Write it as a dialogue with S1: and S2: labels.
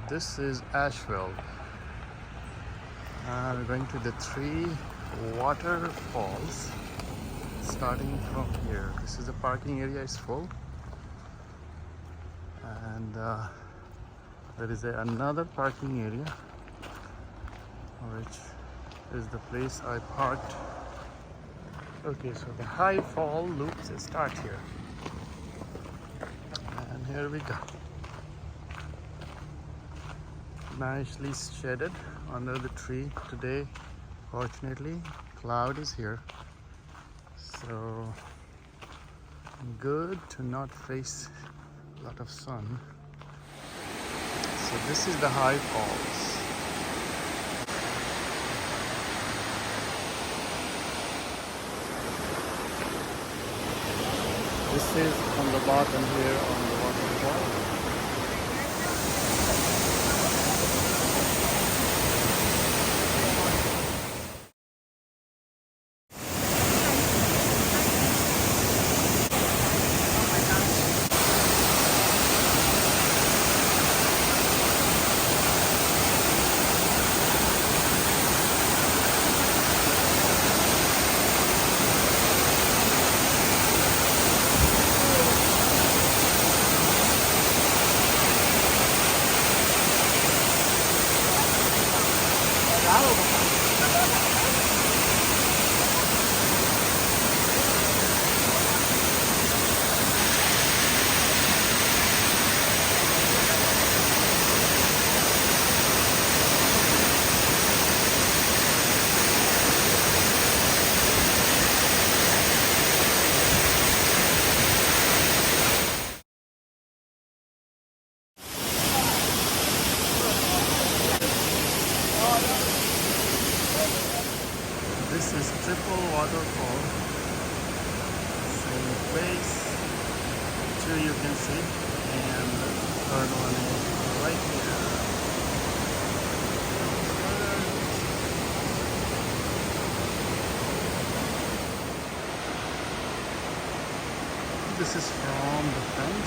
S1: This is Asheville. We're going to the 3 waterfalls starting from here. This is the parking area is full, and there is another parking area which is the place I parked. Okay, so the high fall loops start here, and here we go. Nicely shaded under the tree today. Fortunately, cloud is here, so good to not face a lot of sun. So this is the high falls. This is on the bottom here on the waterfall. This is triple waterfall, same place, 2 you can see, and the third one is right here. This is from the front.